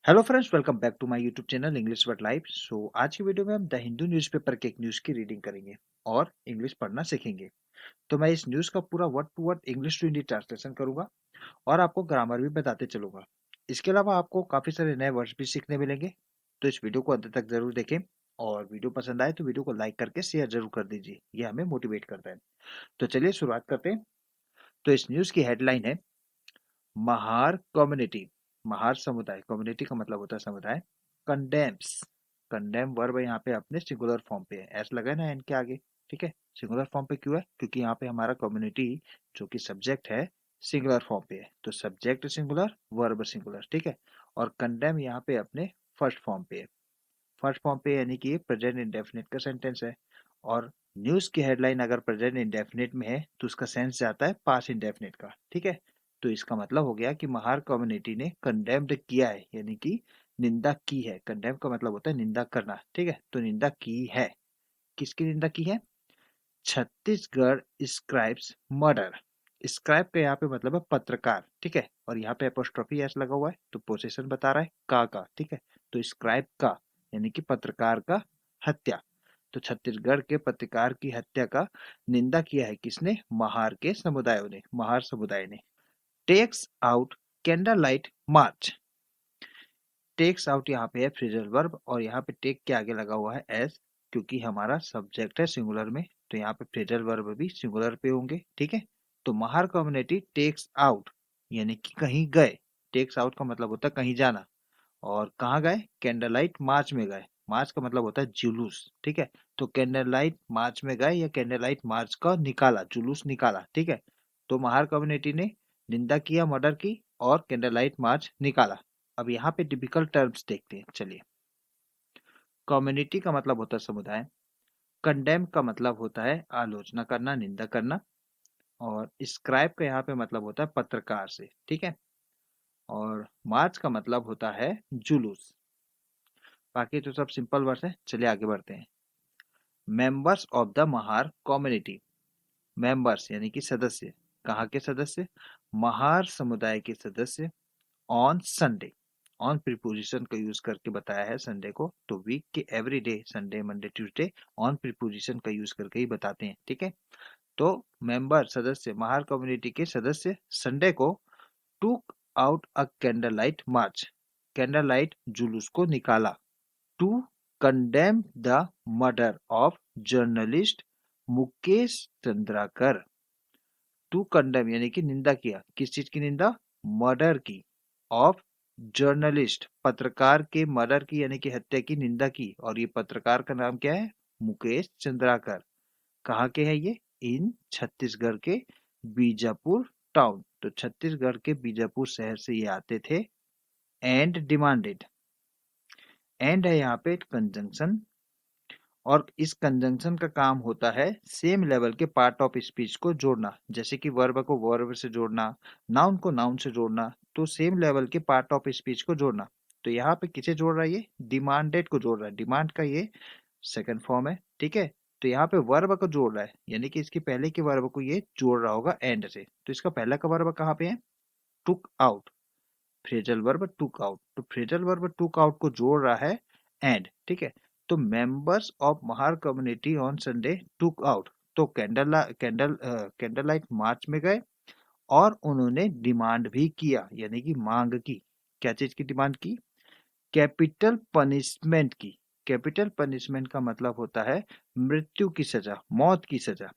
Hello friends, welcome back to my YouTube channel English word live. आज की video में हम द हिंदू न्यूज़पेपर के एक न्यूज़ की रीडिंग करेंगे और इंग्लिश पढ़ना सीखेंगे। तो मैं इस न्यूज़ का पूरा word to word English to Hindi translation करूंगा और आपको ग्रामर भी बताते चलूंगा। इसके अलावा आपको काफ़ी सारे नए वर्ड्स भी सीखने मिलेंगे। तो इस वीडियो को अंत तक जरूर देखें और वीडियो पसंद आए तो वीडियो को लाइक करके शेयर जरूर कर दीजिए, यह हमें मोटिवेट करता है। तो चलिए शुरुआत करते हैं। तो इस न्यूज़ की हेडलाइन है महार कम्युनिटी। महार समुदाय, कम्युनिटी का मतलब होता है समुदाय, कंडेम्स। कंडेम वर्ब यहाँ पे अपने सिंगुलर फॉर्म पे है, एस लगा है ना एन के आगे। ठीक है, सिंगुलर फॉर्म पे क्यों है? क्योंकि यहाँ पे हमारा कम्युनिटी जो कि सब्जेक्ट है सिंगुलर फॉर्म पे है, तो सब्जेक्ट सिंगुलर वर्ब सिंगुलर। ठीक है, और कंडेम यहाँ पे अपने फर्स्ट फॉर्म पे है। फर्स्ट फॉर्म पे यानी कि प्रेजेंट इंडेफिनिट का सेंटेंस है। और न्यूज की हेडलाइन अगर प्रेजेंट इंडेफिनिट में है तो उसका सेंस जाता है पास्ट इंडेफिनिट का। ठीक है, तो इसका मतलब हो गया कि महार कम्युनिटी ने कंडेम्ड किया है, यानी कि निंदा की है। कंडेम का मतलब होता है निंदा करना। ठीक है, तो निंदा की है। किसकी निंदा की है? Chhattisgarh scribes murder. स्क्राइब का यहाँ पे मतलब है पत्रकार। ठीक है, और यहाँ पे एपोस्ट्रोफी एस लगा हुआ है तो पोजीशन बता रहा है का। ठीक है, तो स्क्राइब का यानी कि पत्रकार का हत्या। तो छत्तीसगढ़ के पत्रकार की हत्या का निंदा किया है किसने? महार के समुदायों ने, महार समुदाय ने। टेक्स आउट कैंडल लाइट मार्च। टेक्स आउट यहाँ पे है फ्रेजल वर्ब और यहाँ पे टेक के आगे लगा हुआ है एस, क्योंकि हमारा सब्जेक्ट है सिंगुलर में, तो यहाँ पे फ्रेजल वर्ब भी सिंगुलर पे होंगे। ठीक है, तो महार कम्युनिटी टेक्स आउट यानी कि कहीं गए। टेक्स आउट का मतलब होता है कहीं जाना। और कहाँ गए? कैंडल लाइट मार्च में गए। मार्च का मतलब होता है जुलूस। ठीक है, तो कैंडल लाइट मार्च में गए या कैंडल लाइट मार्च का निकाला, जुलूस निकाला। ठीक है, तो महार कम्युनिटी ने निंदा किया मर्डर की और कैंडल लाइट मार्च निकाला। अब यहाँ पे डिफिकल्ट टर्म्स देखते हैं, चलिए। कम्युनिटी का मतलब होता है समुदाय। कंडेम का मतलब होता है आलोचना करना, निंदा करना। और स्क्राइब का यहाँ पे मतलब होता है पत्रकार से। ठीक है, और मार्च का मतलब होता है जुलूस। बाकी तो सब सिंपल वर्ड्स है, चलिए आगे बढ़ते हैं। Members of the Mahar community. Members यानी कि सदस्य। कहाँ के सदस्य? महार समुदाय के सदस्य। ऑन संडे, ऑन प्रीपोजिशन का यूज करके बताया है संडे को, तो वीक के every day, Sunday Monday Tuesday, on preposition का यूज करके ही बताते हैं। ठीक है, तो मेंबर सदस्य, महार कम्युनिटी के सदस्य संडे को took out a candle light march, candle light जुलूस को निकाला। To condemn the murder of journalist Mukesh Chandrakar. To condemn यानी कि निंदा किया, किस चीज की निंदा? मर्डर की। ऑफ जर्नलिस्ट, पत्रकार के मर्डर की यानी कि हत्या की निंदा की। और ये पत्रकार का नाम क्या है? मुकेश चंद्राकर। कहाँ के हैं ये? इन छत्तीसगढ़ के बीजापुर टाउन। तो छत्तीसगढ़ के बीजापुर शहर से ये आते थे। एंड डिमांडेड, एंड है यहाँ पे कंजंक्शन, और इस कंजंक्शन का काम होता है सेम लेवल के पार्ट ऑफ स्पीच को जोड़ना। जैसे कि वर्ब को वर्ब से जोड़ना, नाउन को नाउन से जोड़ना, तो सेम लेवल के पार्ट ऑफ स्पीच को जोड़ना। तो यहाँ पे किसे जोड़ रहा है? ये डिमांडेड को जोड़ रहा है। डिमांड का ये सेकंड फॉर्म है। ठीक है, तो यहाँ पे वर्ब को जोड़ रहा है, यानी कि इसके पहले के वर्ब को ये जोड़ रहा होगा एंड से। तो इसका पहला का वर्ब कहाँ पे है? Took out, phrasal verb took out. तो फ्रेजल वर्ब टुक आउट को जोड़ रहा है एंड। ठीक है, तो members of Mahar community on Sunday took out, तो कैंडल लाइट मार्च में गए और उन्होंने डिमांड भी किया, यानी कि मांग की। क्या चीज की डिमांड की? कैपिटल पनिशमेंट की। कैपिटल पनिशमेंट का मतलब होता है मृत्यु की सजा, मौत की सजा।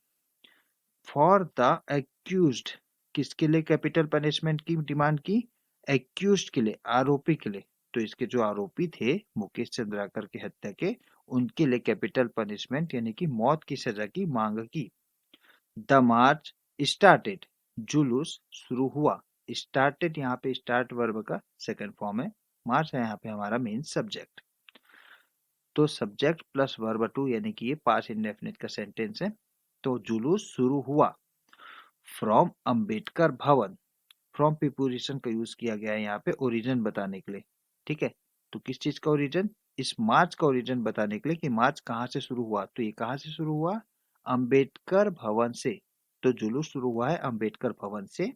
फॉर द एक्यूज्ड, किसके लिए कैपिटल पनिशमेंट की डिमांड की? एक्यूज्ड के लिए, आरोपी के लिए। तो इसके जो आरोपी थे मुकेश चंद्राकर की हत्या के, उनके लिए कैपिटल पनिशमेंट यानी कि मौत की सजा की मांग की। द मार्च स्टार्टेड, जुलूस शुरू हुआ। स्टार्टेड यहाँ पे स्टार्ट वर्ब का सेकंड फॉर्म है। मार्च है यहाँ पे हमारा मेन सब्जेक्ट। तो सब्जेक्ट प्लस वर्ब टू यानी कि ये पास्ट इंडेफिनिट का सेंटेंस है। तो जुलूस शुरू हुआ फ्रॉम अंबेडकर भवन। फ्रॉम प्रीपोजिशन का यूज किया गया है यहाँ पे ओरिजिन बताने के लिए। ठीक है, तो किस चीज का ओरिजिन? इस मार्च का ओरिजिन बताने के लिए कि मार्च कहाँ से शुरू हुआ। तो ये कहाँ से शुरू हुआ? अंबेडकर भवन से। तो जुलूस शुरू हुआ है अंबेडकर भवन से।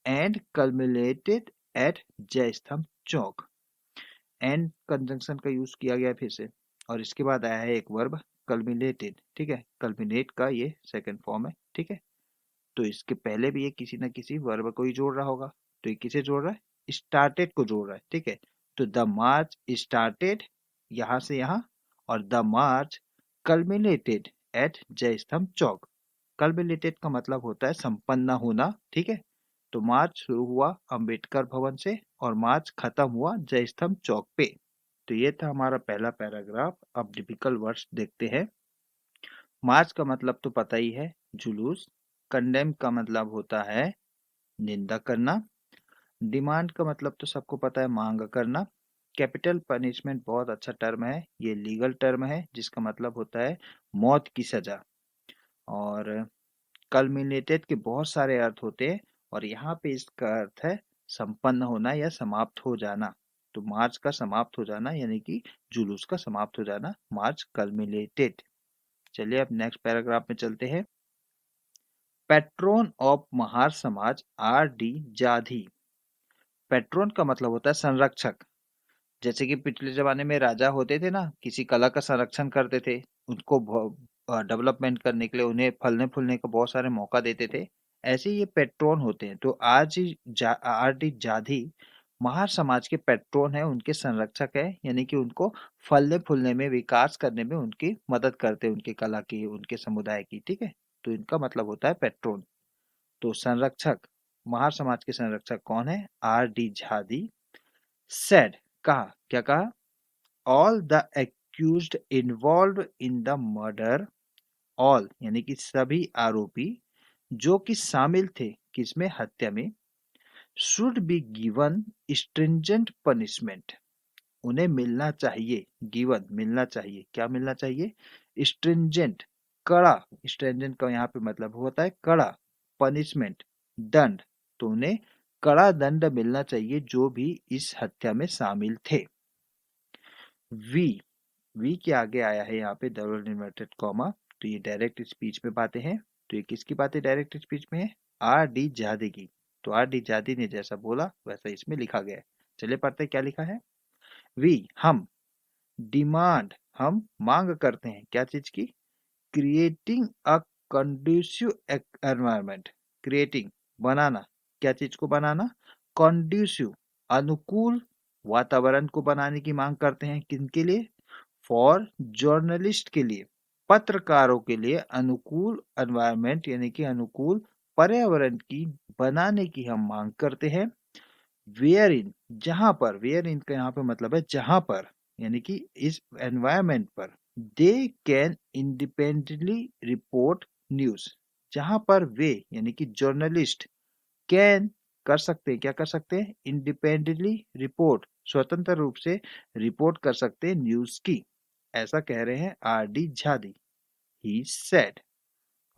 एंड कल्मुलेटेड एट जय स्तंभ चौक। एंड कंजंक्शन का यूज किया गया है फिर से। और इसके बाद आया है एक वर्ब कल्मिनेटेड, ठीक है, कल्मिनेट का ये सेकंड फॉर्म है, ठीक है। तो इसके पहले भी ये किसी ना किसी वर्ब को ही जोड़ रहा होगा। तो ये किसे जोड़ रहा है, स्टार्टेड को जोड़ रहा है, ठीक है। तो द मार्च स्टार्टेड यहां से यहां, और द मार्च कल्मिनेटेड एट जय स्तंभ चौक। कल्मिनेटेड का मतलब होता है संपन्न होना, ठीक है। तो मार्च शुरू हुआ अंबेडकर भवन से और मार्च खत्म हुआ जय स्तंभ चौक पे। तो ये था हमारा पहला पैराग्राफ। अब डिफिकल्ट वर्ड्स देखते हैं। मार्च का मतलब तो पता ही है, जुलूस। कंडेम का मतलब होता है निंदा करना। डिमांड का मतलब तो सबको पता है, मांग करना। कैपिटल पनिशमेंट बहुत अच्छा टर्म है, ये लीगल टर्म है जिसका मतलब होता है मौत की सजा। और कल्मिनेटेड के बहुत सारे अर्थ होते हैं, और यहाँ पे इसका अर्थ है संपन्न होना या समाप्त हो जाना। तो मार्च का समाप्त हो जाना यानी कि जुलूस का समाप्त हो जाना, मार्च कल्मिनेटेड। चलिए अब नेक्स्ट पैराग्राफ में चलते हैं। पैट्रोन ऑफ महार समाज आर डी जाधी। पैट्रोन का मतलब होता है संरक्षक। जैसे कि पिछले जमाने में राजा होते थे ना, किसी कला का संरक्षण करते थे, उनको डेवलपमेंट करने के लिए उन्हें फलने फूलने का बहुत सारे मौका देते थे। ऐसे ही ये पेट्रोन होते हैं। तो आज ही आर डी जाधी महार समाज के पेट्रोन है, उनके संरक्षक है, यानी कि उनको फलने फूलने में, विकास करने में उनकी मदद करते हैं, उनकी कला की, उनके समुदाय की, ठीक है। तो इनका मतलब होता है पेट्रोन। तो संरक्षक, महार समाज के संरक्षक कौन है, आर डी झादी। सेड, कहा, क्या कहा, all the accused involve in the murder, all यानी कि सभी आरोपी जो कि शामिल थे किसमें, हत्या में, should be given stringent punishment, उन्हें मिलना चाहिए, गिवन मिलना चाहिए, क्या मिलना चाहिए, स्ट्रिंजेंट, कड़ा। स्ट्रिंजेंट का यहाँ पे मतलब होता है कड़ा, पनिशमेंट, दंड। तो उन्हें कड़ा दंड मिलना चाहिए जो भी इस हत्या में शामिल थे। वी, वी के आगे आया है यहाँ पे डबल इन्वर्टेड कॉमा। तो ये डायरेक्ट स्पीच में बातें हैं। तो ये किसकी बातें डायरेक्ट स्पीच में है, आर डी जादी की। तो आर डी जादी ने जैसा बोला वैसा इसमें लिखा गया है। चलिए पढ़ते हैं क्या लिखा है। वी, हम, डिमांड, हम मांग करते हैं, क्या चीज की, creating a conducive environment, creating, बनाना, क्या चीज को बनाना, कंड्यूसिव, अनुकूल वातावरण को बनाने की मांग करते हैं, किनके लिए, फॉर जर्नलिस्ट के लिए, पत्रकारों के लिए अनुकूल एनवायरनमेंट यानी कि अनुकूल पर्यावरण की बनाने की हम मांग करते हैं। वेयर इन, जहां पर, वेयर इन का यहाँ पे मतलब है जहां पर, यानी कि इस एनवायरनमेंट पर, they can independently report news, जहां पर वे यानी कि जर्नलिस्ट कैन, कर सकते हैं, क्या कर सकते हैं, इंडिपेंडेंटली रिपोर्ट, स्वतंत्र रूप से रिपोर्ट कर सकते हैं न्यूज की। ऐसा कह रहे हैं आर डी झादी, ही सेड।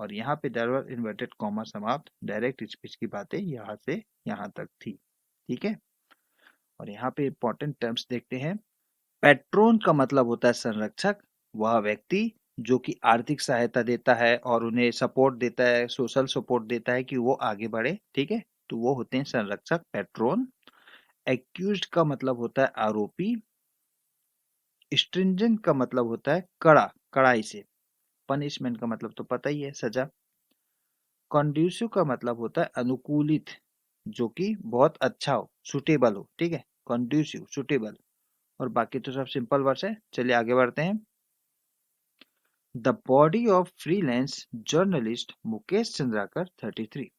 और यहाँ पे डबल इन्वर्टेड कॉमा समाप्त। डायरेक्ट स्पीच की बातें यहाँ से यहाँ तक थी, ठीक है। और यहाँ पे इंपॉर्टेंट टर्म्स देखते हैं। पैट्रोन का मतलब होता है संरक्षक, वह व्यक्ति जो कि आर्थिक सहायता देता है और उन्हें सपोर्ट देता है, सोशल सपोर्ट देता है कि वो आगे बढ़े, ठीक है। तो वो होते हैं संरक्षक, पैट्रोन। एक्यूज्ड का मतलब होता है आरोपी। स्ट्रिंजेंट का मतलब होता है कड़ा, कड़ाई से। पनिशमेंट का मतलब तो पता ही है, सजा। कंड्यूसिव का मतलब होता है अनुकूलित, जो कि बहुत अच्छा हो, सुटेबल हो, ठीक है, कंड्यूसिव, सुटेबल। और बाकी तो सब सिंपल वर्ड्स है। चलिए आगे बढ़ते हैं। The body of freelance journalist Mukesh Chandrakar 33।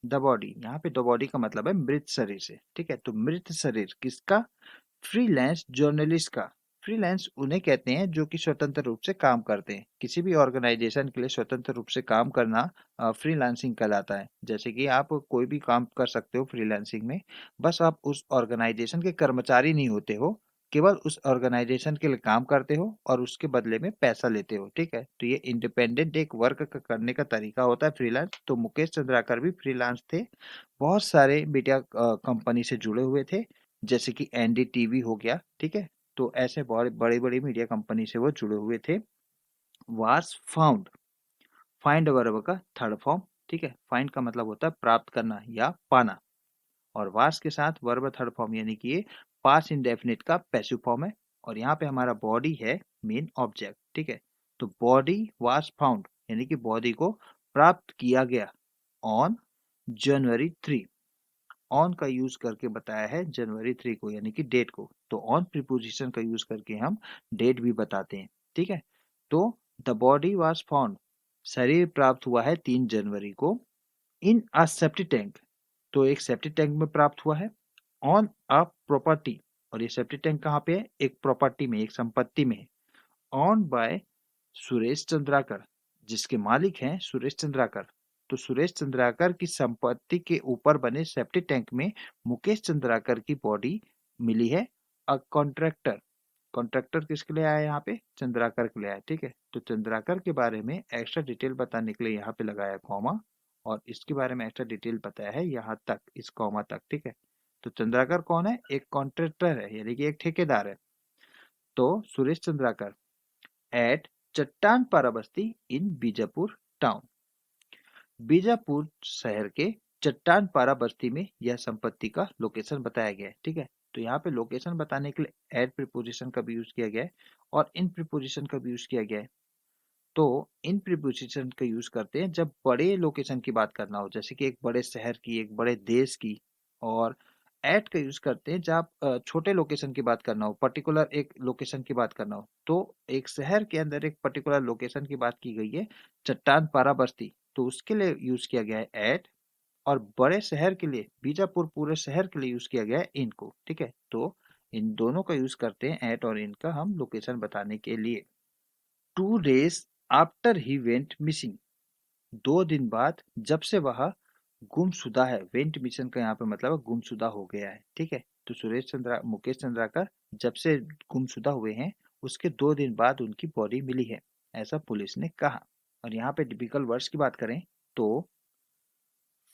The body, यहाँ पे द बॉडी का मतलब है मृत शरीर से, ठीक है। तो मृत शरीर किसका, फ्रीलांस जर्नलिस्ट का। फ्रीलांस उन्हें कहते हैं जो कि स्वतंत्र रूप से काम करते हैं, किसी भी ऑर्गेनाइजेशन के लिए स्वतंत्र रूप से काम करना फ्रीलांसिंग कहलाता है। जैसे कि आप कोई भी काम कर सकते हो फ्रीलांसिंग में, बस आप उस ऑर्गेनाइजेशन के कर्मचारी नहीं होते हो, केवल उस ऑर्गेनाइजेशन के लिए काम करते हो और उसके बदले में पैसा लेते हो, ठीक है। तो ये इंडिपेंडेंट एक वर्क करने का तरीका होता है फ्रीलांस। तो मुकेश चंद्राकर भी फ्रीलांस थे, बहुत सारे मीडिया कंपनी से जुड़े हुए थे, जैसे कि एनडीटीवी हो गया, ठीक है। तो ऐसे बहुत बड़े बड़े मीडिया कंपनी से वो जुड़े हुए थे। वाज फाउंड, फाइंड वर्ब का थर्ड फॉर्म, ठीक है। फाइंड का मतलब होता है प्राप्त करना या पाना, और वास के साथ वर्ब थर्ड फॉर्म यानी कि ये पास्ट इंडेफिनिट का पैसिव फॉर्म है और यहाँ पे हमारा बॉडी है मेन ऑब्जेक्ट, ठीक है। तो बॉडी वाज फाउंड यानी कि बॉडी को प्राप्त किया गया ऑन जनवरी 3। ऑन का यूज करके बताया है जनवरी 3 को यानी कि डेट को। तो ऑन प्रीपोजिशन का यूज करके हम डेट भी बताते हैं, ठीक है। तो द बॉडी वाज फाउंड, शरीर प्राप्त हुआ है 3 जनवरी को इन अ सेप्टिक टैंक, तो एक सेप्टिक टैंक में प्राप्त हुआ है ऑन अ प्रॉपर्टी, और ये सेप्टिक टैंक कहाँ पे है, एक प्रॉपर्टी में, एक संपत्ति में है। ऑन बाय सुरेश चंद्राकर, जिसके मालिक हैं सुरेश चंद्राकर। तो सुरेश चंद्राकर की संपत्ति के ऊपर बने सेप्टिक टैंक में मुकेश चंद्राकर की बॉडी मिली है। अ कॉन्ट्रैक्टर, कॉन्ट्रैक्टर किसके लिए आया है यहाँ पे, चंद्राकर के लिए आया है, ठीक है। तो चंद्राकर के बारे में एक्स्ट्रा डिटेल बताने के लिए यहाँ पे लगाया कॉमा, और इसके बारे में एक्स्ट्रा डिटेल बताया है यहाँ तक, इस कॉमा तक, ठीक है। तो चंद्राकर कौन है, एक कॉन्ट्रैक्टर है यानी कि एक ठेकेदार है। तो सुरेश चंद्राकर एट चट्टान पाराबस्ती इन बीजापुर टाउन, बीजापुर शहर के चट्टान पारा बस्ती में यह संपत्ति का लोकेशन बताया गया है, ठीक है। तो यहाँ पे लोकेशन बताने के लिए एट प्रीपोजिशन का भी यूज किया गया है और इन प्रीपोजिशन का भी यूज किया गया है। तो इन प्रीपोजिशन का यूज करते हैं जब बड़े लोकेशन की बात करना हो, जैसे कि एक बड़े शहर की, एक बड़े देश की। और एट का यूज करते हैं जब छोटे लोकेशन की बात करना हो, पर्टिकुलर एक लोकेशन की बात करना हो। तो एक शहर के अंदर एक पर्टिकुलर लोकेशन की बात की गई है, चट्टान पारा बस्ती, तो उसके लिए यूज किया गया है एट। और बड़े शहर के लिए, बीजापुर पूरे शहर के लिए यूज किया गया है इन को, ठीक है। तो इन दोनों का यूज करते हैं एट और इन का हम लोकेशन बताने के लिए। 2 days after he went missing, 2 दिन बाद जब से वह गुमशुदा है। वेंट मिशन का यहाँ पे मतलब है गुमशुदा हो गया है, ठीक है। तो मुकेश चंद्राकर जब से गुमशुदा हुए हैं उसके 2 दिन बाद उनकी बॉडी मिली है, ऐसा पुलिस ने कहा। और यहाँ पे टिपिकल वर्ड्स की बात करें तो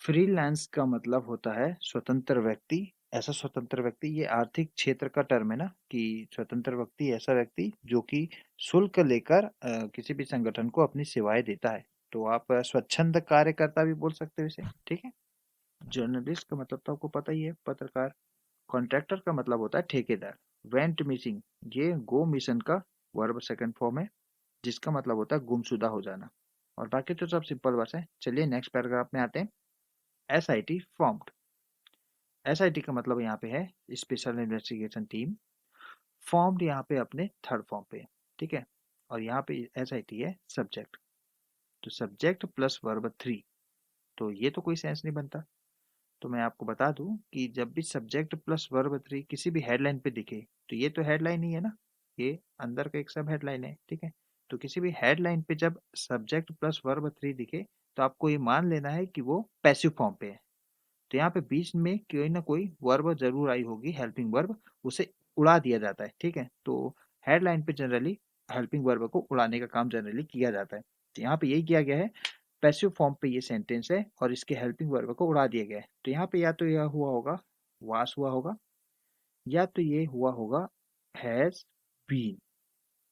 फ्रीलांस का मतलब होता है स्वतंत्र व्यक्ति। ऐसा स्वतंत्र व्यक्ति, ये आर्थिक क्षेत्र का टर्म है ना, कि स्वतंत्र व्यक्ति ऐसा व्यक्ति जो कि शुल्क लेकर किसी भी संगठन को अपनी सेवाएं देता है। तो आप स्वच्छंद कार्यकर्ता भी बोल सकते हो इसे, ठीक है। जर्नलिस्ट का मतलब तो आपको पता ही है, पत्रकार। कॉन्ट्रैक्टर का मतलब होता है ठेकेदार। वेंट मिसिंग, ये गो मिशन का वर्ब सेकंड फॉर्म है, जिसका मतलब होता है गुमशुदा हो जाना। और बाकी तो सब सिंपल वर्ड्स हैं। चलिए नेक्स्ट पैराग्राफ में आते हैं। SIT फॉर्म्ड, SIT का मतलब यहाँ पे है स्पेशल इन्वेस्टिगेशन टीम। फॉर्म्ड यहाँ पे अपने थर्ड फॉर्म पे है, ठीक है। और यहाँ पे SIT है सब्जेक्ट, तो सब्जेक्ट प्लस वर्ब 3, तो ये तो कोई सेंस नहीं बनता। तो मैं आपको बता दूं कि जब भी सब्जेक्ट प्लस वर्ब 3 किसी भी हेडलाइन पे दिखे, तो ये तो हेडलाइन ही है ना, ये अंदर का एक सब हेडलाइन है, ठीक है। तो किसी भी हेडलाइन पे जब सब्जेक्ट प्लस वर्ब 3 दिखे, तो आपको ये मान लेना है कि वो पैसिव फॉर्म पे है। तो यहाँ पे बीच में कोई ना कोई वर्ब जरूर आई होगी, हेल्पिंग वर्ब, उसे उड़ा दिया जाता है, ठीक है। तो हेडलाइन पे जनरली हेल्पिंग वर्ब को उड़ाने का काम जनरली किया जाता है। तो यहाँ पे यही किया गया है, पैसिव फॉर्म पे ये सेंटेंस है और इसके हेल्पिंग वर्ब को उड़ा दिया गया है। तो यहाँ पे या तो यह हुआ होगा वास हुआ होगा, या तो ये हुआ होगा हैज बीन,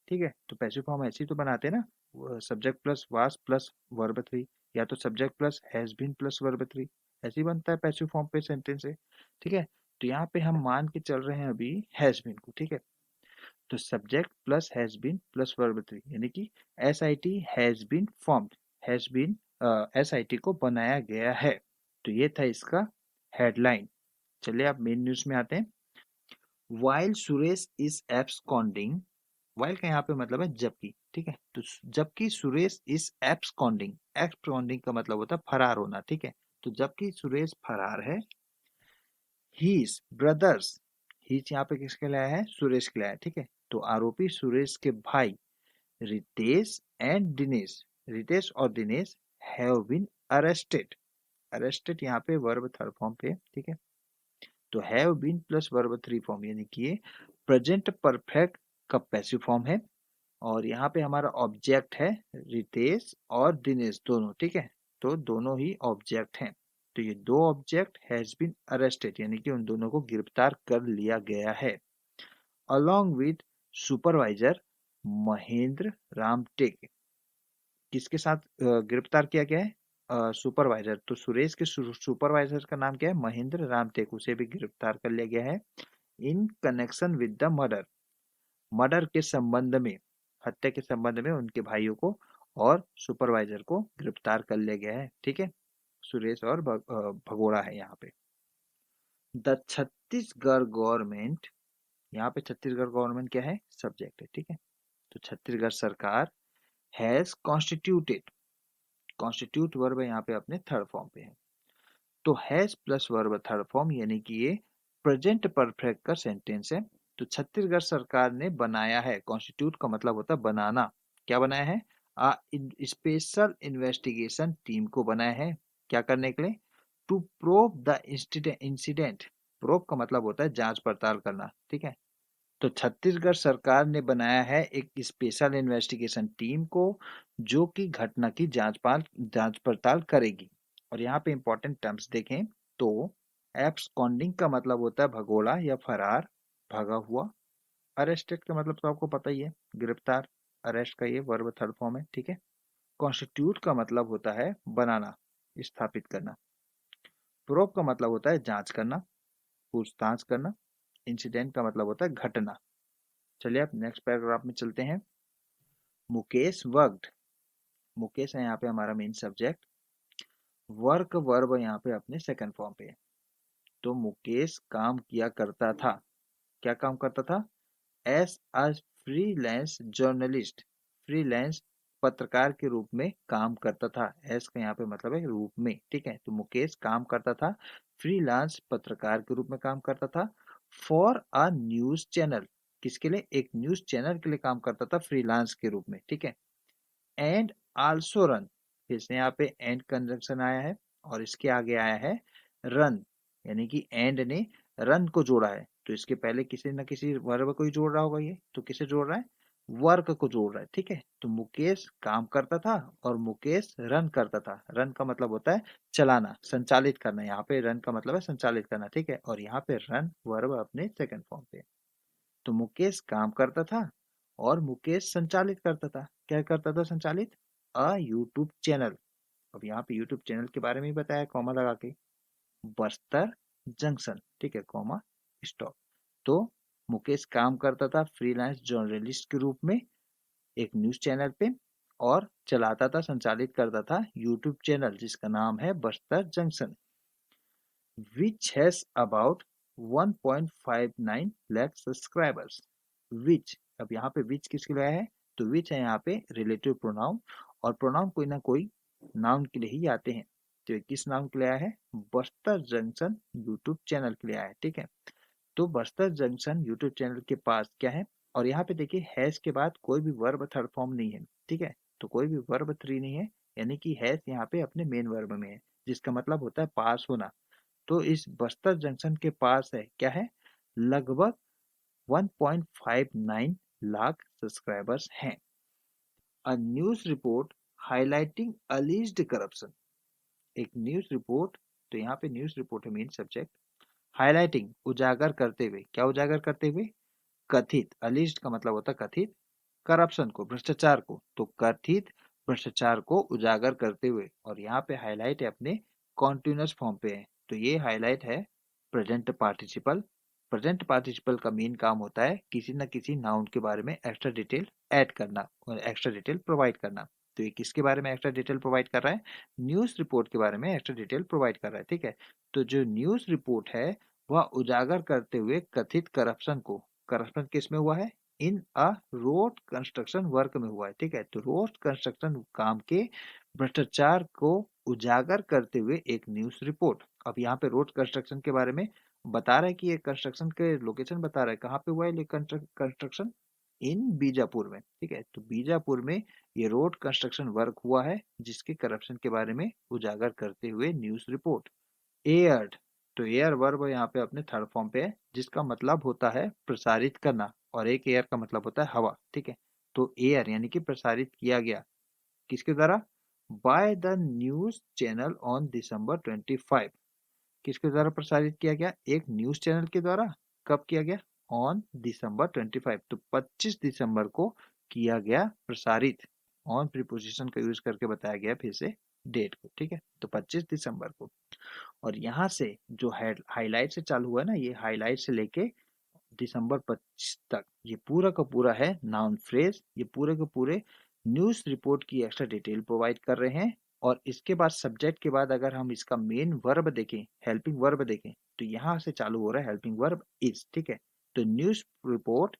ठीक है। तो पैसिव फॉर्म ऐसे ही तो बनाते हैं ना, subject plus was plus verb 3, या तो subject plus has been plus verb 3, ऐसे ही बनता है पैसिव फॉर्म पे सेंटेंस है, ठीक है। तो यहाँ पे हम मान के चल रहे हैं अभी हैज बीन को, ठीक है। तो subject plus has been plus verb 3 यानी कि SIT has been formed, has been SIT को बनाया गया है। तो ये था इसका हेडलाइन। चलिए आप मेन न्यूज में आते हैं। While Suresh is absconding, while का यहाँ पे मतलब है जबकि, ठीक है। तो जबकि सुरेश इज एब्सकॉन्डिंग, एब्सकॉन्डिंग का मतलब होता है फरार होना, ठीक है। तो जबकि सुरेश फरार है, हीज ब्रदर्स, हीज यहाँ पे किसके लिए आया है, सुरेश के लिए आया है, ठीक है। तो आरोपी सुरेश के भाई रितेश एंड दिनेश, रितेश और Dinesh have been arrested, arrested यहाँ पे वर्ब थर्ड फॉर्म पे, ठीक है। तो have been plus verb 3 form यानी कि ये प्रेजेंट परफेक्ट का पैसिव फॉर्म है। और यहाँ पे हमारा ऑब्जेक्ट है रितेश और दिनेश दोनों, ठीक है। तो दोनों ही ऑब्जेक्ट हैं। तो ये दो ऑब्जेक्ट हैज बीन अरेस्टेड यानी कि उन दोनों को गिरफ्तार कर लिया गया है। Along with supervisor Mahendra Ramtek, किसके साथ गिरफ्तार किया गया है, सुपरवाइजर। तो सुरेश के सुपरवाइजर का नाम क्या है, महेंद्र रामटेक, उसे भी गिरफ्तार कर लिया गया है। In connection with the murder, murder के संबंध में, हत्या के संबंध में उनके भाइयों को और सुपरवाइजर को गिरफ्तार कर लिया गया है। ठीक है, सुरेश और भगोड़ा है यहाँ पे। द छत्तीसगढ़ गवर्नमेंट, यहाँ पे छत्तीसगढ़ गवर्नमेंट क्या है, सब्जेक्ट है। ठीक है, तो छत्तीसगढ़ सरकार हैज कॉन्स्टिट्यूटेड, कॉन्स्टिट्यूट वर्ब यहाँ पे अपने थर्ड फॉर्म पे है, तो has plus verb third form यानी कि ये प्रेजेंट परफेक्ट का सेंटेंस है। तो छत्तीसगढ़ सरकार ने बनाया है, कॉन्स्टिट्यूट का मतलब होता है बनाना, क्या बनाया है, स्पेशल इन्वेस्टिगेशन टीम को बनाया है, क्या करने के लिए, to probe the incident, probe का मतलब होता है जांच पड़ताल करना। ठीक है, तो छत्तीसगढ़ सरकार ने बनाया है एक स्पेशल इन्वेस्टिगेशन टीम को, जो कि घटना की जांच पड़ताल करेगी। और यहाँ पे इंपॉर्टेंट टर्म्स देखें तो एब्सकॉन्डिंग का मतलब होता है भगोड़ा या फरार, भागा हुआ। अरेस्टेड का मतलब तो आपको पता ही है, गिरफ्तार। अरेस्ट का ये वर्ब थर्ड फॉर्म है। ठीक है, कॉन्स्टिट्यूट का मतलब होता है बनाना, स्थापित करना। प्रोब का मतलब होता है जांच करना, पूछताछ करना। इंसिडेंट का मतलब होता है घटना। चलिए अब नेक्स्ट पैराग्राफ में चलते हैं। मुकेश वर्कड, मुकेश है यहाँ पे हमारा मेन सब्जेक्ट, वर्क वर्ब यहाँ पे अपने सेकंड फॉर्म पे है। तो मुकेश काम किया करता था, क्या काम करता था, as a freelance journalist, freelance पत्रकार के रूप में काम करता था। एस का यहाँ पे मतलब है रूप में। ठीक है, तो मुकेश काम करता था, फ्रीलांस पत्रकार के रूप में काम करता था, फॉर अ न्यूज चैनल, किसके लिए, एक न्यूज चैनल के लिए काम करता था फ्रीलांस के रूप में। ठीक है, एंड आल्सो रन, फिर से यहाँ पे एंड कंजंक्शन आया है और इसके आगे आया है रन, यानी कि एंड ने रन को जोड़ा है, तो इसके पहले किसी न किसी वर्ब को ही जोड़ रहा होगा ये, तो किसे जोड़ रहा है, वर्क को जोड़ रहा है। ठीक है, तो मुकेश काम करता था और मुकेश रन करता था। रन का मतलब होता है चलाना, संचालित करना, यहाँ पे रन का मतलब है संचालित करना। ठीक है, और यहाँ पे रन वर्ब अपने सेकंड फॉर्म पे। तो मुकेश काम करता था और मुकेश संचालित करता था, क्या करता था संचालित, अ यूट्यूब चैनल। अब यहाँ पे यूट्यूब चैनल के बारे में ही बताया कॉमा लगा के, बस्तर जंक्शन। ठीक है, कॉमा स्टॉप। तो मुकेश काम करता था फ्रीलांस जर्नलिस्ट के रूप में एक न्यूज चैनल पे, और चलाता था, संचालित करता था यूट्यूब चैनल जिसका नाम है Bastar junction, which has about 1.59 lakh subscribers। which, अब यहाँ पे which किसके लिए आया है, तो which है यहाँ पे रिलेटिव प्रोनाउन, और प्रोनाउन कोई ना कोई नाउन के लिए ही आते हैं। तो ये किस नाउन के लिए आया है, बस्तर जंक्शन यूट्यूब चैनल के लिए आया है। ठीक है, तो बस्तर जंक्शन यूट्यूब चैनल के पास क्या है, और यहाँ पे देखिए हैज के बाद कोई भी वर्ब थर्ड फॉर्म नहीं है। ठीक है, तो कोई भी वर्ब थ्री नहीं है, यानी कि हैज यहाँ पे अपने मेन वर्ब में है, जिसका मतलब होता है पास होना। तो इस बस्तर जंक्शन के पास है, क्या है, लगभग 1.59 लाख सब्सक्राइबर्स हैं। A news report highlighting alleged corruption, एक न्यूज रिपोर्ट, तो यहाँ पे न्यूज रिपोर्ट है मेन सब्जेक्ट, हाईलाइटिंग उजागर करते हुए, क्या उजागर करते हुए, कथित, अलीज्ड का मतलब होता है कथित, करप्शन को, भ्रष्टाचार को, तो कथित भ्रष्टाचार को उजागर करते हुए, और यहाँ पे हाईलाइट है अपने कॉन्टिन्यूअस फॉर्म पे है, तो ये हाईलाइट है प्रेजेंट पार्टिसिपल। प्रेजेंट पार्टिसिपल का मेन काम होता है किसी न किसी नाउन के बारे में एक्स्ट्रा डिटेल ऐड करना और एक्स्ट्रा डिटेल प्रोवाइड करना। तो ये किसके बारे में एक्स्ट्रा डिटेल प्रोवाइड कर रहा है, न्यूज रिपोर्ट के बारे में एक्स्ट्रा डिटेल प्रोवाइड कर रहा है। ठीक है, तो जो न्यूज रिपोर्ट है वह उजागर करते हुए कथित करप्शन को, करप्शन किस में हुआ है, इन अ रोड कंस्ट्रक्शन वर्क में हुआ है। ठीक है, तो रोड कंस्ट्रक्शन काम के भ्रष्टाचार को उजागर करते हुए एक न्यूज रिपोर्ट। अब यहाँ पे रोड कंस्ट्रक्शन के बारे में बता रहा है कि ये कंस्ट्रक्शन के लोकेशन बता रहा है, कहाँ पे हुआ है ये कंस्ट्रक्शन, इन बीजापुर में। ठीक है, तो बीजापुर में ये रोड कंस्ट्रक्शन वर्क हुआ है जिसके करप्शन के बारे में उजागर करते हुए न्यूज रिपोर्ट। एयर्ड, तो एयर वर्ब यहाँ पे अपने थर्ड फॉर्म पे है जिसका मतलब होता है प्रसारित करना, और एक एयर का मतलब होता है हवा। ठीक है, तो एयर यानी कि प्रसारित किया गया, किसके द्वारा, by the news channel on December 25, किसके द्वारा प्रसारित किया गया, एक न्यूज चैनल के द्वारा। कब किया गया, ऑन दिसंबर 25, तो 25 दिसंबर को किया गया प्रसारित। ऑन प्रीपोजिशन का यूज करके बताया गया फिर से डेट को। ठीक है, तो 25 दिसंबर को। और यहाँ से जो हाईलाइट से चालू हुआ है ना, ये हाईलाइट से लेके दिसंबर 25 तक। ये पूरा का पूरा है नाउन फ्रेज। ये पूरे के पूरे न्यूज़ रिपोर्ट की एक्स्ट्रा डिटेल प्रोवाइड कर रहे हैं। और इसके बाद सब्जेक्ट के बाद अगर हम इसका मेन वर्ब देखें, हेल्पिंग वर्ब देखें, तो यहाँ से चालू हो रहा है हेल्पिंग वर्ब इज। ठीक है, तो news report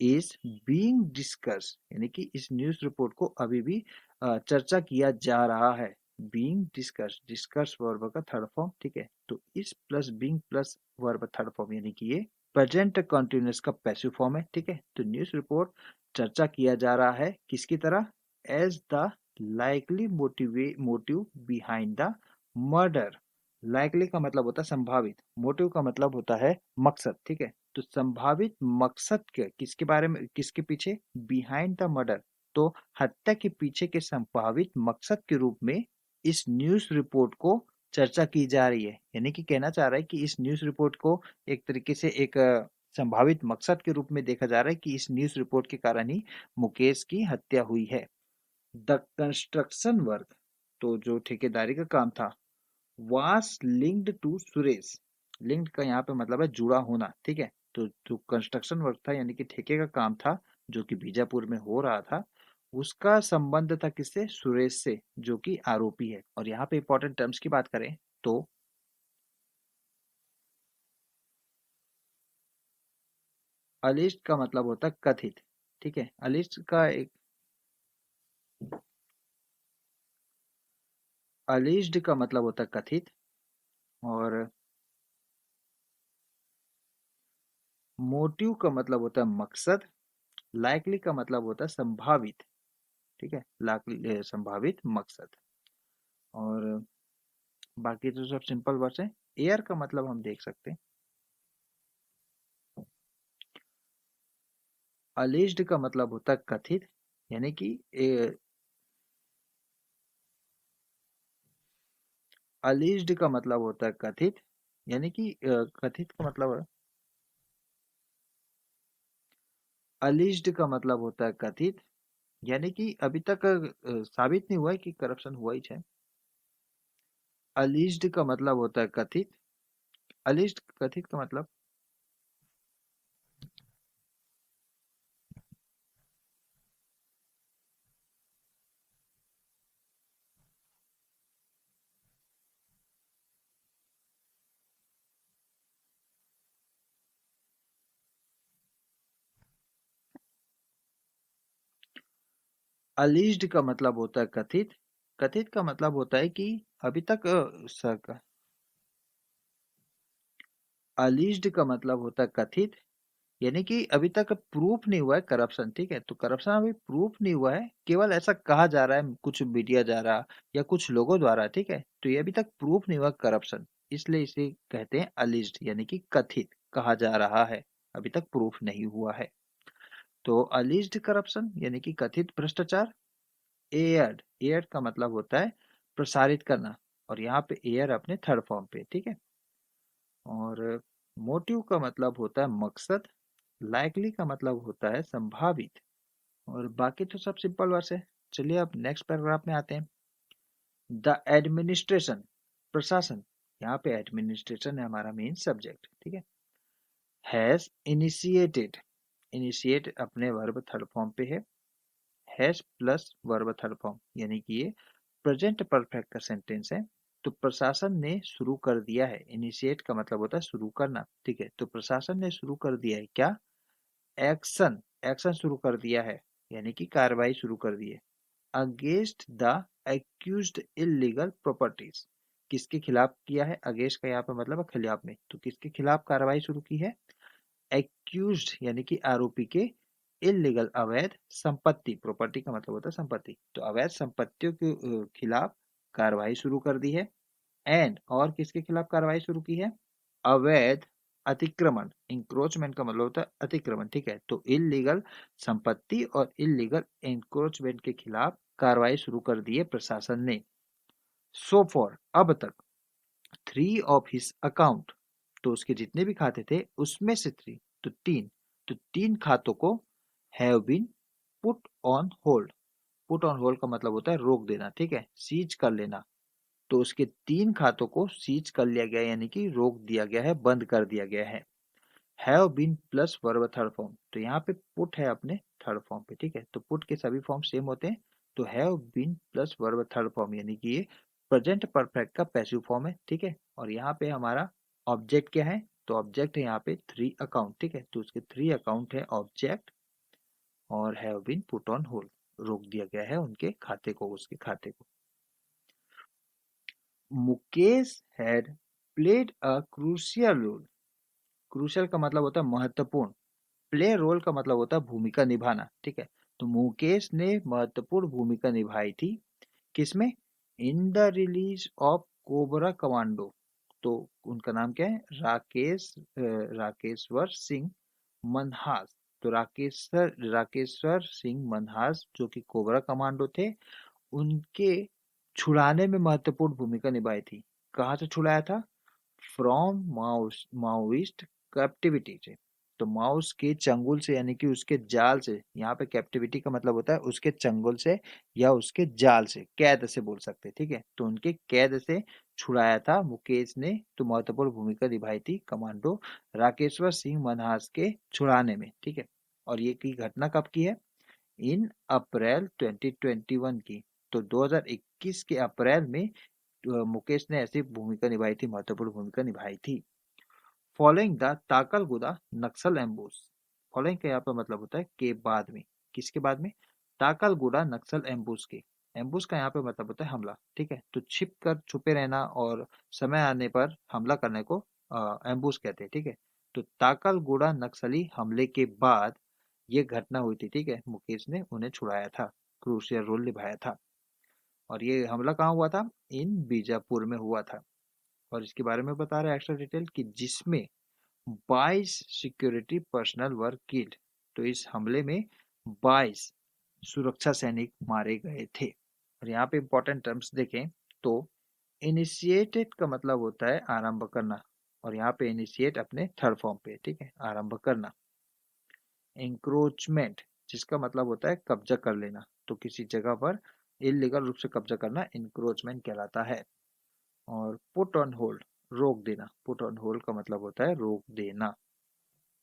is being discuss, यानी कि इस न्यूज़ रिपोर्ट को अभी भी चर्चा किया जा रहा है। बीइंग डिस्कस, डिस्कस वर्ब का थर्ड फॉर्म। ठीक है, तो इस plus being plus verb third form, यानी कि ये प्रेजेंट कंटिन्यूअस का पैसिव फॉर्म है। ठीक है, तो न्यूज़ रिपोर्ट चर्चा किया जा रहा है किसकी तरह? As the likely motive behind the murder. Likely का मतलब होता है संभावित, मोटिव का मतलब होता है मकसद। ठीक है, तो संभावित मकसद के किसके बारे में, किसके पीछे? बिहाइंड द मर्डर, तो हत्या के पीछे के संभावित मकसद के रूप में इस न्यूज़ रिपोर्ट को चर्चा की जा रही है। यानी कि कहना चाह रहा है कि इस न्यूज़ रिपोर्ट को एक तरीके से एक संभावित मकसद के रूप में देखा जा रहा है कि इस न्यूज़ रिपोर्ट के कारण ही मुकेश की हत्या हुई है। द कंस्ट्रक्शन वर्क, तो जो ठेकेदारी का काम था, वास लिंक्ड टू सुरेश। लिंक्ड का यहाँ पे मतलब है जुड़ा होना। ठीक है, तो जो कंस्ट्रक्शन वर्क था यानी कि ठेके का काम था जो कि बीजापुर में हो रहा था, उसका संबंध था किससे? सुरेश से, जो कि आरोपी है। और यहाँ पे इंपॉर्टेंट टर्म्स की बात करें तो अलिस्ट का मतलब होता है कथित। ठीक है, अलिस्ट का एक, अलिस्ड का मतलब होता है कथित, और मोटिव का मतलब होता है मकसद, लाइकली का मतलब होता है संभावित। ठीक है, लाइकली संभावित मकसद। और बाकी तो सब सिंपल वर्ड्स हैं। एयर का मतलब हम देख सकते हैं, अलिस्ड का मतलब होता है कथित, यानी कि अलिस्ड का मतलब होता है कथित, यानी कि कथित का मतलब है, अलिस्ड का मतलब होता है कथित, यानी कि अभी तक साबित नहीं हुआ है कि करप्शन हुआ ही है। अलिस्ड का मतलब होता है कथित, अलिस्ड कथित का मतलब, अलिस्ड का मतलब होता है कथित। कथित का मतलब होता है कि अभी तक सरकार, अलिस्ड का मतलब होता है कथित, यानी कि अभी तक प्रूफ नहीं हुआ है करप्शन। ठीक है, तो करप्शन अभी प्रूफ नहीं हुआ है, केवल ऐसा कहा जा रहा है, कुछ मीडिया जा रहा या कुछ लोगों द्वारा। ठीक है, तो ये अभी तक प्रूफ नहीं हुआ करप्शन, इसलिए इसे कहते हैं अलिस्ड, यानी कि कथित कहा जा रहा है, अभी तक प्रूफ नहीं हुआ है। तो अलिस्ड करप्शन यानी कि कथित भ्रष्टाचार। एयर्ड, एयर्ड का मतलब होता है प्रसारित करना, और यहाँ पे एयर अपने थर्ड फॉर्म पे। ठीक है, और मोटिव का मतलब होता है मकसद, लाइकली का मतलब होता है संभावित, और बाकी तो सब सिंपल वर्ड्स है। चलिए अब नेक्स्ट पैराग्राफ में आते हैं। द एडमिनिस्ट्रेशन, प्रशासन, यहाँ पे एडमिनिस्ट्रेशन है हमारा मेन सब्जेक्ट। ठीक है, हैज इनिशिएटेड, इनिशिएट अपने वर्ब थर्ड फॉर्म पे है, has plus verb third form, यानी कि ये प्रेजेंट परफेक्ट का सेंटेंस है। तो प्रशासन ने शुरू कर दिया है, इनिशिएट का मतलब होता है शुरू करना। ठीक है, तो प्रशासन ने शुरू कर दिया है क्या? एक्शन, एक्शन शुरू कर दिया है, यानी कि कार्रवाई शुरू कर दी है। Against the accused illegal properties, किसके खिलाफ किया है? अगेंस्ट का यहाँ पे मतलब है खिलाफ में, तो किसके खिलाफ कार्रवाई शुरू की है? एक्यूज्ड यानी कि आरोपी के इलीगल अवैध संपत्ति, प्रॉपर्टी का मतलब होता है संपत्ति, तो अवैध संपत्तियों के खिलाफ कार्रवाई शुरू कर दी है। एंड, और किसके खिलाफ कार्रवाई शुरू की है? अवैध अतिक्रमण, इंक्रोचमेंट का मतलब होता है अतिक्रमण। ठीक है, तो इलीगल संपत्ति और इलीगल इंक्रोचमेंट के खिलाफ कार्रवाई शुरू कर दी है प्रशासन ने। सो फॉर, अब तक, थ्री ऑफ हिज अकाउंट, तो उसके जितने भी खाते थे उसमें से थ्री, तो तीन, तो तीन खातों को have been put on hold. Put on hold का मतलब होता है रोक देना। ठीक है, सीज कर लेना, तो उसके तीन खातों को सीज कर लिया गया, यानी कि रोक दिया गया है, बंद कर दिया गया है। Have been plus verb third form, तो यहाँ पे पुट है अपने थर्ड फॉर्म पे, ठीक है। तो पुट के सभी फॉर्म सेम होते हैं, तो have been plus verb third form यानी कि ये प्रेजेंट परफेक्ट का पैसिव फॉर्म है, ठीक है। और यहाँ पे हमारा ऑब्जेक्ट क्या है, तो ऑब्जेक्ट है यहाँ पे 3 अकाउंट, ठीक है। तो उसके 3 अकाउंट है ऑब्जेक्ट, और have been put on hold, रोक दिया गया है उनके खाते को, उसके खाते को। Mukesh had played a crucial role, crucial का मतलब होता है महत्वपूर्ण, प्ले रोल का मतलब होता है भूमिका निभाना, ठीक है। तो मुकेश ने महत्वपूर्ण भूमिका निभाई थी, किसमें, in the release of cobra commando. तो उनका नाम क्या है, राकेश्वर सिंह मनहास। तो राकेश्वर सिंह मनहास जो कि कोबरा कमांडो थे, उनके छुड़ाने में महत्वपूर्ण भूमिका निभाई थी। कहाँ से छुड़ाया था, फ्रॉम माओइस्ट कैप्टिविटी से। तो माउस के चंगुल से यानी कि उसके जाल से, यहाँ पे कैप्टिविटी का मतलब होता है उसके चंगुल से या उसके जाल से, कैद से बोल सकते हैं, ठीक है। तो उनके कैद से छुड़ाया था मुकेश ने, तो महत्वपूर्ण भूमिका निभाई थी कमांडो राकेश्वर सिंह मनहास के छुड़ाने में, ठीक है। और ये की घटना कब की है, इन अप्रैल 2021 की। तो 2021 के अप्रैल में मुकेश ने ऐसी भूमिका निभाई थी, महत्वपूर्ण भूमिका निभाई थी। Following the Takalguda Naxal ambush, following का यहाँ पर मतलब होता है के बाद में, किसके बाद में, ताकलगुडा नक्सल एम्बुश के। एम्बुश का यहाँ पे मतलब होता है हमला, ठीक है। तो छिप कर छुपे रहना और समय आने पर हमला करने को एम्बुश कहते हैं, ठीक है। तो ताकलगुडा नक्सली हमले के बाद ये घटना हुई थी, ठीक है। मुकेश ने उन्हें छुड़ाया था, क्रूशियल रोल निभाया था। और ये हमला कहाँ हुआ था, इन बीजापुर में हुआ था। और इसके बारे में बता रहा है एक्स्ट्रा डिटेल कि जिसमें 22 सिक्योरिटी पर्सनल वर किल्ड। तो इस हमले में 22 सुरक्षा सैनिक मारे गए थे। और यहाँ पे इंपॉर्टेंट टर्म्स देखें तो इनिशिएटेड का मतलब होता है आरंभ करना, और यहाँ पे इनिशिएट अपने थर्ड फॉर्म पे, ठीक है, आरंभ करना। एंक्रोचमेंट जिसका मतलब होता है कब्जा कर लेना, तो किसी जगह पर इलीगल रूप से कब्जा करना इंक्रोचमेंट कहलाता है। और पुट ऑन होल्ड, रोक देना, पुट ऑन होल्ड का मतलब होता है रोक देना।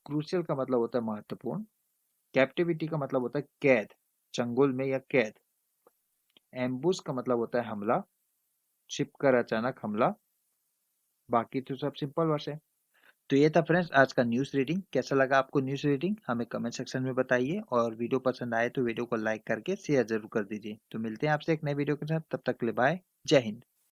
क्रूशियल का मतलब होता है महत्वपूर्ण। कैप्टिविटी का मतलब होता है कैद, चंगुल में या कैद। एम्बुश का मतलब होता है हमला, छिपकर अचानक हमला। बाकी तो सब सिंपल वर्ड्स है। तो ये था फ्रेंड्स आज का न्यूज़ रीडिंग। कैसा लगा आपको न्यूज़ रीडिंग, हमें कमेंट सेक्शन में बताइए, और वीडियो पसंद आए तो वीडियो को लाइक करके शेयर जरूर कर दीजिए। तो मिलते हैं आपसे एक नए वीडियो के साथ, तब तक के लिए बाय, जय हिंद।